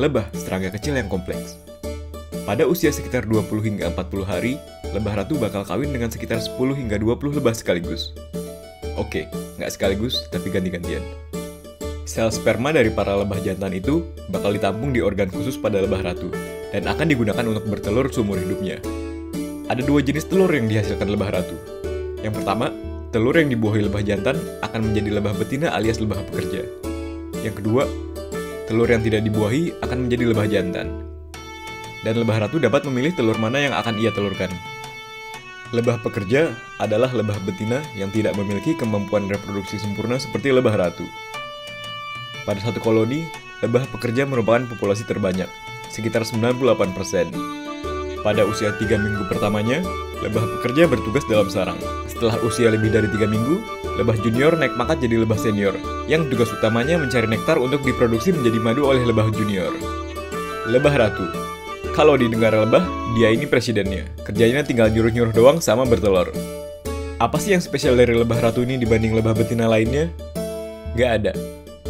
lebah serangga kecil yang kompleks. Pada usia sekitar 20 hingga 40 hari, lebah ratu bakal kawin dengan sekitar 10 hingga 20 lebah sekaligus. Oke, nggak sekaligus, tapi ganti-gantian. Sel sperma dari para lebah jantan itu bakal ditampung di organ khusus pada lebah ratu, dan akan digunakan untuk bertelur seumur hidupnya. Ada dua jenis telur yang dihasilkan lebah ratu. Yang pertama, telur yang dibuahi lebah jantan akan menjadi lebah betina alias lebah pekerja. Yang kedua, telur yang tidak dibuahi akan menjadi lebah jantan. Dan lebah ratu dapat memilih telur mana yang akan ia telurkan. Lebah pekerja adalah lebah betina yang tidak memiliki kemampuan reproduksi sempurna seperti lebah ratu. Pada satu koloni, lebah pekerja merupakan populasi terbanyak, sekitar 98%. Pada usia 3 minggu pertamanya, lebah pekerja bertugas dalam sarang. Setelah usia lebih dari 3 minggu, lebah junior naik pangkat jadi lebah senior, yang tugas utamanya mencari nektar untuk diproduksi menjadi madu oleh lebah junior. Lebah ratu. Kalau di negara lebah, dia ini presidennya. Kerjanya tinggal nyuruh-nyuruh doang sama bertelur. Apa sih yang spesial dari lebah ratu ini dibanding lebah betina lainnya? Gak ada.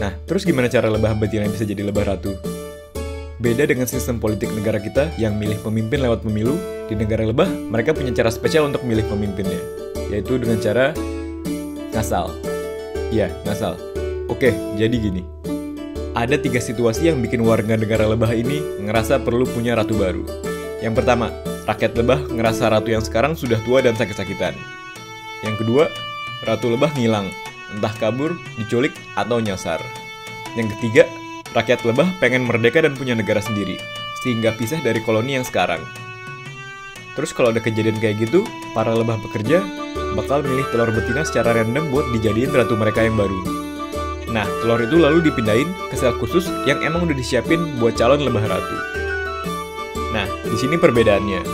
Nah, terus gimana cara lebah betina bisa jadi lebah ratu? Beda dengan sistem politik negara kita yang milih pemimpin lewat pemilu, di negara lebah mereka punya cara spesial untuk milih pemimpinnya, yaitu dengan cara ngasal. Iya, ngasal. Oke, jadi gini. Ada 3 situasi yang bikin warga negara lebah ini ngerasa perlu punya ratu baru. Yang pertama, rakyat lebah ngerasa ratu yang sekarang sudah tua dan sakit-sakitan. Yang kedua, ratu lebah ngilang, entah kabur, diculik, atau nyasar. Yang ketiga, rakyat lebah pengen merdeka dan punya negara sendiri, sehingga pisah dari koloni yang sekarang. Terus kalau ada kejadian kayak gitu, para lebah pekerja bakal milih telur betina secara random buat dijadiin ratu mereka yang baru. Nah, telur itu lalu dipindahin ke sel khusus yang emang udah disiapin buat calon lebah ratu. Nah, di sini perbedaannya.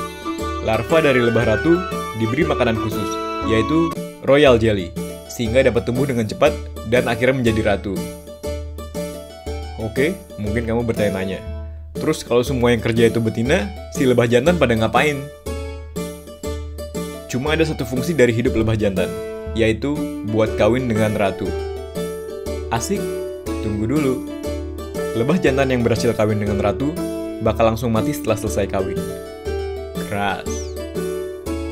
Larva dari lebah ratu diberi makanan khusus, yaitu royal jelly, sehingga dapat tumbuh dengan cepat dan akhirnya menjadi ratu. Oke, mungkin kamu bertanya-tanya. Terus kalau semua yang kerja itu betina, si lebah jantan pada ngapain? Cuma ada satu fungsi dari hidup lebah jantan, yaitu buat kawin dengan ratu. Asik? Tunggu dulu. Lebah jantan yang berhasil kawin dengan ratu bakal langsung mati setelah selesai kawin. Keras.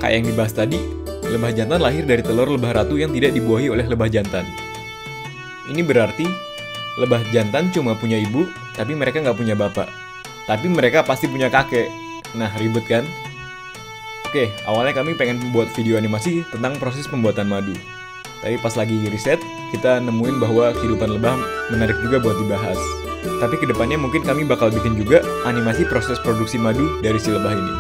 Kayak yang dibahas tadi, lebah jantan lahir dari telur lebah ratu yang tidak dibuahi oleh lebah jantan. Ini berarti lebah jantan cuma punya ibu, tapi mereka nggak punya bapak. Tapi mereka pasti punya kakek. Nah, ribet kan? Oke, awalnya kami pengen membuat video animasi tentang proses pembuatan madu. Tapi pas lagi riset, kita nemuin bahwa kehidupan lebah menarik juga buat dibahas. Tapi kedepannya mungkin kami bakal bikin juga animasi proses produksi madu dari si lebah ini.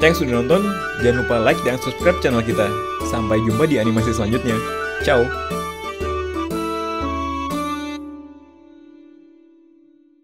Thanks sudah nonton, jangan lupa like dan subscribe channel kita. Sampai jumpa di animasi selanjutnya. Ciao!